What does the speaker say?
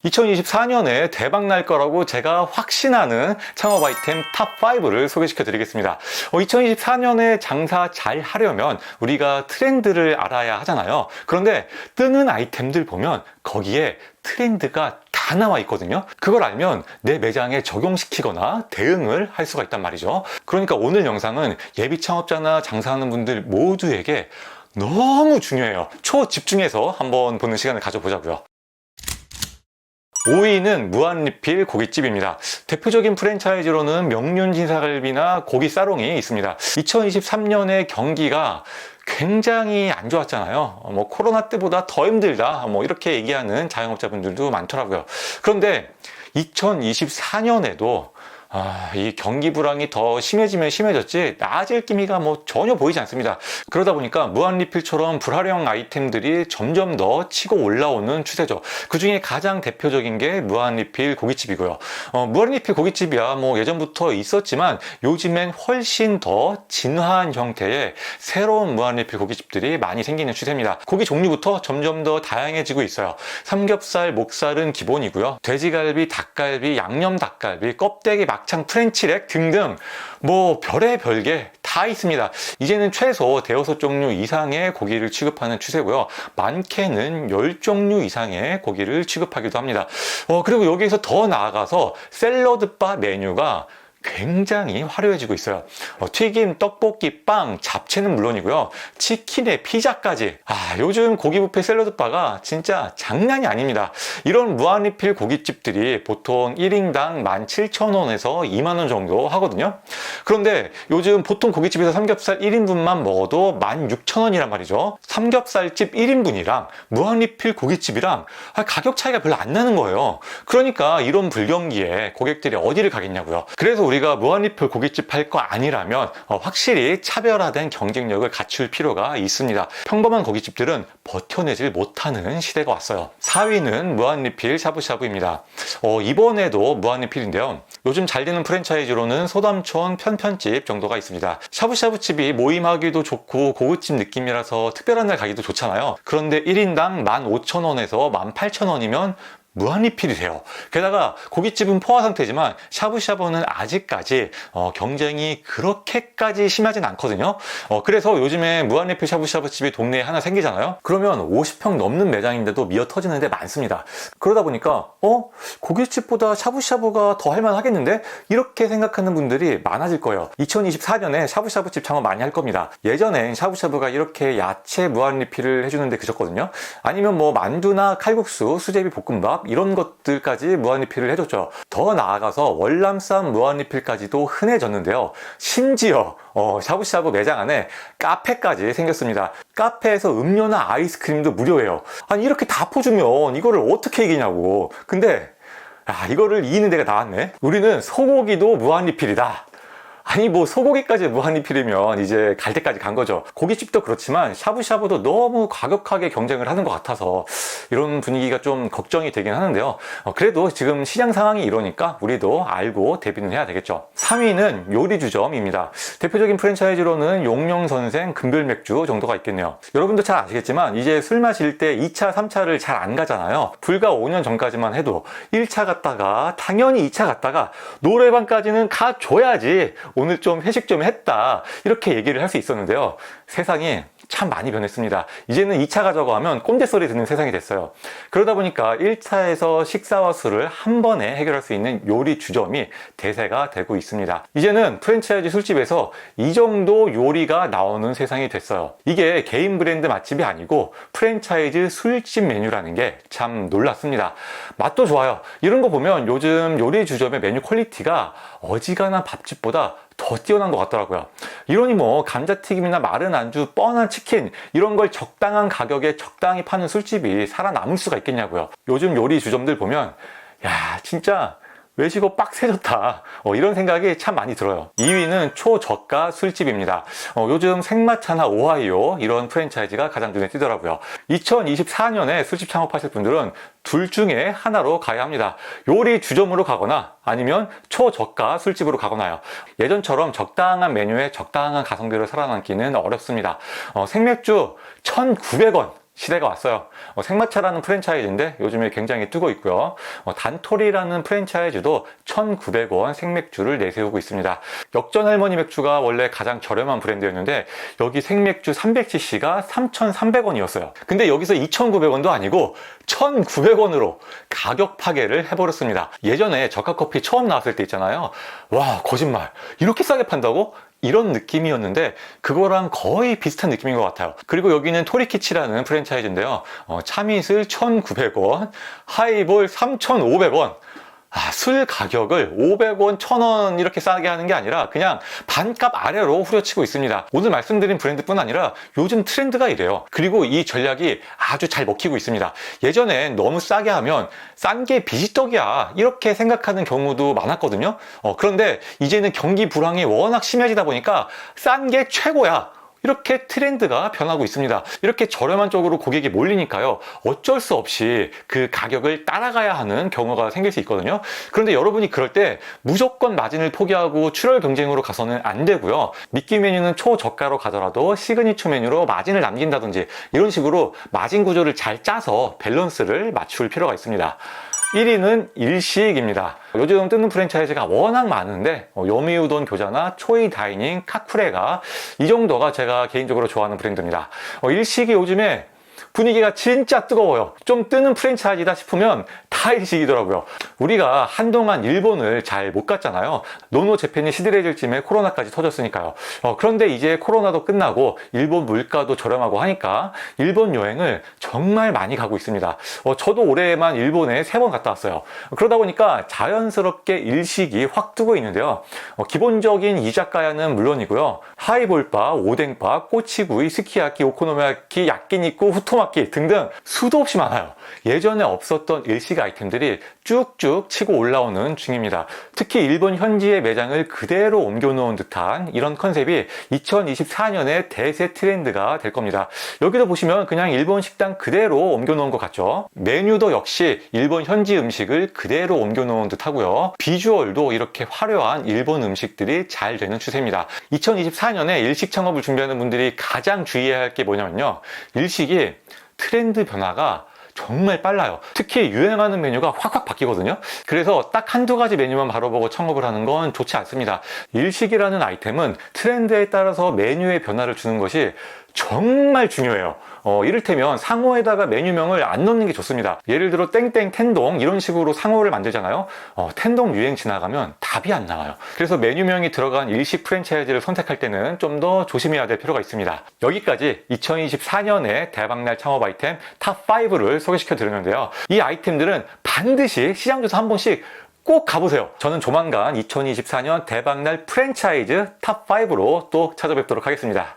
2024년에 대박 날 거라고 제가 확신하는 창업 아이템 탑5를 소개시켜 드리겠습니다. 2024년에 장사 잘 하려면 우리가 트렌드를 알아야 하잖아요. 그런데 뜨는 아이템들 보면 거기에 트렌드가 다 나와 있거든요. 그걸 알면 내 매장에 적용시키거나 대응을 할 수가 있단 말이죠. 그러니까 오늘 영상은 예비 창업자나 장사하는 분들 모두에게 너무 중요해요. 초집중해서 한번 보는 시간을 가져보자고요. 5위는 무한리필 고깃집입니다. 대표적인 프랜차이즈로는 명륜진사갈비나 고기싸롱이 있습니다. 2023년에 경기가 굉장히 안 좋았잖아요. 코로나 때보다 더 힘들다, 이렇게 얘기하는 자영업자분들도 많더라고요. 그런데 2024년에도 이 경기 불황이 더 심해지면 심해졌지 나아질 기미가 전혀 보이지 않습니다. 그러다 보니까 무한리필처럼 불활용 아이템들이 점점 더 치고 올라오는 추세죠. 그 중에 가장 대표적인 게 무한리필 고깃집이고요. 무한리필 고깃집이야 예전부터 있었지만 요즘엔 훨씬 더 진화한 형태의 새로운 무한리필 고깃집들이 많이 생기는 추세입니다. 고기 종류부터 점점 더 다양해지고 있어요. 삼겹살, 목살은 기본이고요. 돼지갈비, 닭갈비, 양념 닭갈비, 껍데기 막창 프렌치렉 등등 별의 별게 다 있습니다. 이제는 최소 대여섯 종류 이상의 고기를 취급하는 추세고요. 많게는 10종류 이상의 고기를 취급하기도 합니다. 그리고 여기에서 더 나아가서 샐러드바 메뉴가 굉장히 화려해지고 있어요. 튀김, 떡볶이, 빵, 잡채는 물론이고요. 치킨에 피자까지. 요즘 고기 뷔페 샐러드바가 진짜 장난이 아닙니다. 이런 무한리필 고깃집들이 보통 1인당 17,000원에서 2만원 정도 하거든요. 그런데 요즘 보통 고깃집에서 삼겹살 1인분만 먹어도 16,000원이란 말이죠. 삼겹살집 1인분이랑 무한리필 고깃집이랑 가격 차이가 별로 안 나는 거예요. 그러니까 이런 불경기에 고객들이 어디를 가겠냐고요. 그래서 우리가 무한리필 고깃집 할 거 아니라면 확실히 차별화된 경쟁력을 갖출 필요가 있습니다. 평범한 고깃집들은 버텨내질 못하는 시대가 왔어요. 4위는 무한리필 샤브샤브입니다. 이번에도 무한리필인데요. 요즘 잘 되는 프랜차이즈로는 소담촌 편편집 정도가 있습니다. 샤브샤브집이 모임하기도 좋고 고급집 느낌이라서 특별한 날 가기도 좋잖아요. 그런데 1인당 15,000원에서 18,000원이면 무한리필이 돼요. 게다가 고깃집은 포화 상태지만 샤브샤브는 아직까지 경쟁이 그렇게까지 심하진 않거든요. 그래서 요즘에 무한리필 샤브샤브 집이 동네에 하나 생기잖아요. 그러면 50평 넘는 매장인데도 미어 터지는 데 많습니다. 그러다 보니까 고깃집보다 샤브샤브가 더 할만하겠는데? 이렇게 생각하는 분들이 많아질 거예요. 2024년에 샤브샤브집 창업 많이 할 겁니다. 예전엔 샤브샤브가 이렇게 야채 무한리필을 해주는데 그쳤거든요. 아니면 만두나 칼국수, 수제비 볶음밥 이런 것들까지 무한리필을 해줬죠. 더 나아가서 월남쌈 무한리필까지도 흔해졌는데요. 심지어 샤브샤브 매장 안에 카페까지 생겼습니다. 카페에서 음료나 아이스크림도 무료예요. 아니 이렇게 다 퍼주면 이거를 어떻게 이기냐고. 근데 이거를 이기는 데가 나왔네. 우리는 소고기도 무한리필이다. 아니 소고기까지 무한리필이면 이제 갈 때까지 간 거죠. 고깃집도 그렇지만 샤브샤브도 너무 과격하게 경쟁을 하는 것 같아서 이런 분위기가 좀 걱정이 되긴 하는데요. 그래도 지금 시장 상황이 이러니까 우리도 알고 대비는 해야 되겠죠. 3위는 요리주점입니다. 대표적인 프랜차이즈로는 용명선생, 금별맥주 정도가 있겠네요. 여러분도 잘 아시겠지만 이제 술 마실 때 2차, 3차를 잘 안 가잖아요. 불과 5년 전까지만 해도 1차 갔다가 당연히 2차 갔다가 노래방까지는 가줘야지 오늘 좀 회식 좀 했다 이렇게 얘기를 할 수 있었는데요. 세상이 참 많이 변했습니다. 이제는 2차 가자고 하면 꼰대 소리 듣는 세상이 됐어요. 그러다 보니까 1차에서 식사와 술을 한 번에 해결할 수 있는 요리 주점이 대세가 되고 있습니다. 이제는 프랜차이즈 술집에서 이 정도 요리가 나오는 세상이 됐어요. 이게 개인 브랜드 맛집이 아니고 프랜차이즈 술집 메뉴라는 게 참 놀랍습니다. 맛도 좋아요. 이런 거 보면 요즘 요리 주점의 메뉴 퀄리티가 어지간한 밥집보다 더 뛰어난 것 같더라고요. 이러니 감자튀김이나 마른 안주, 뻔한 치킨 이런 걸 적당한 가격에 적당히 파는 술집이 살아남을 수가 있겠냐고요. 요즘 요리 주점들 보면 진짜 외식업 빡세졌다 이런 생각이 참 많이 들어요. 2위는 초저가 술집입니다. 요즘 생마차나 오하이오 이런 프랜차이즈가 가장 눈에 띄더라고요. 2024년에 술집 창업하실 분들은 둘 중에 하나로 가야 합니다. 요리 주점으로 가거나 아니면 초저가 술집으로 가거나요. 예전처럼 적당한 메뉴에 적당한 가성비로 살아남기는 어렵습니다. 생맥주 1,900원 시대가 왔어요. 생마차라는 프랜차이즈인데 요즘에 굉장히 뜨고 있고요. 단토리라는 프랜차이즈도 1,900원 생맥주를 내세우고 있습니다. 역전 할머니 맥주가 원래 가장 저렴한 브랜드였는데 여기 생맥주 300cc가 3,300원이었어요. 근데 여기서 2,900원도 아니고 1,900원으로 가격 파괴를 해버렸습니다. 예전에 저가커피 처음 나왔을 때 있잖아요. 와, 거짓말. 이렇게 싸게 판다고? 이런 느낌이었는데 그거랑 거의 비슷한 느낌인 것 같아요. 그리고 여기는 토리키치라는 프랜차이즈인데요. 참이슬 1,900원, 하이볼 3,500원. 술 가격을 500원, 1,000원 이렇게 싸게 하는 게 아니라 그냥 반값 아래로 후려치고 있습니다. 오늘 말씀드린 브랜드뿐 아니라 요즘 트렌드가 이래요. 그리고 이 전략이 아주 잘 먹히고 있습니다. 예전엔 너무 싸게 하면 싼 게 비지떡이야 이렇게 생각하는 경우도 많았거든요. 그런데 이제는 경기 불황이 워낙 심해지다 보니까 싼 게 최고야. 이렇게 트렌드가 변하고 있습니다. 이렇게 저렴한 쪽으로 고객이 몰리니까요. 어쩔 수 없이 그 가격을 따라가야 하는 경우가 생길 수 있거든요. 그런데 여러분이 그럴 때 무조건 마진을 포기하고 출혈 경쟁으로 가서는 안 되고요. 미끼 메뉴는 초저가로 가더라도 시그니처 메뉴로 마진을 남긴다든지 이런 식으로 마진 구조를 잘 짜서 밸런스를 맞출 필요가 있습니다. 1위는 일식입니다. 요즘 뜨는 프랜차이즈가 워낙 많은데 요미우돈 교자나 초이 다이닝, 카쿠레가 이 정도가 제가 개인적으로 좋아하는 브랜드입니다. 일식이 요즘에 분위기가 진짜 뜨거워요. 좀 뜨는 프랜차이즈다 싶으면 다 일식이더라고요. 우리가 한동안 일본을 잘 못 갔잖아요. 노노 재팬이 시들해질 쯤에 코로나까지 터졌으니까요. 그런데 이제 코로나도 끝나고 일본 물가도 저렴하고 하니까 일본 여행을 정말 많이 가고 있습니다. 저도 올해만 일본에 3번 갔다 왔어요. 그러다 보니까 자연스럽게 일식이 확 뜨고 있는데요. 기본적인 이자카야는 물론이고요. 하이볼바, 오뎅바, 꼬치구이, 스키야키, 오코노미야키, 야끼니쿠, 후토마키 등등 수도 없이 많아요. 예전에 없었던 일식 아이템들이 쭉쭉 치고 올라오는 중입니다. 특히 일본 현지의 매장을 그대로 옮겨놓은 듯한 이런 컨셉이 2024년의 대세 트렌드가 될 겁니다. 여기도 보시면 그냥 일본 식당 그대로 옮겨놓은 것 같죠? 메뉴도 역시 일본 현지 음식을 그대로 옮겨놓은 듯 하고요. 비주얼도 이렇게 화려한 일본 음식들이 잘 되는 추세입니다. 2024년에 일식 창업을 준비하는 분들이 가장 주의해야 할 게 뭐냐면요. 일식이 트렌드 변화가 정말 빨라요. 특히 유행하는 메뉴가 확확 바뀌거든요. 그래서 딱 한두 가지 메뉴만 바라보고 창업을 하는 건 좋지 않습니다. 일식이라는 아이템은 트렌드에 따라서 메뉴의 변화를 주는 것이 정말 중요해요. 이를테면 상호에다가 메뉴명을 안 넣는 게 좋습니다. 예를 들어 땡땡 텐동 이런 식으로 상호를 만들잖아요. 텐동 유행 지나가면 답이 안 나와요. 그래서 메뉴명이 들어간 일식 프랜차이즈를 선택할 때는 좀 더 조심해야 될 필요가 있습니다. 여기까지 2024년에 대박날 창업 아이템 탑5를 소개시켜 드렸는데요. 이 아이템들은 반드시 시장조사 한 번씩 꼭 가보세요. 저는 조만간 2024년 대박날 프랜차이즈 탑5로 또 찾아뵙도록 하겠습니다.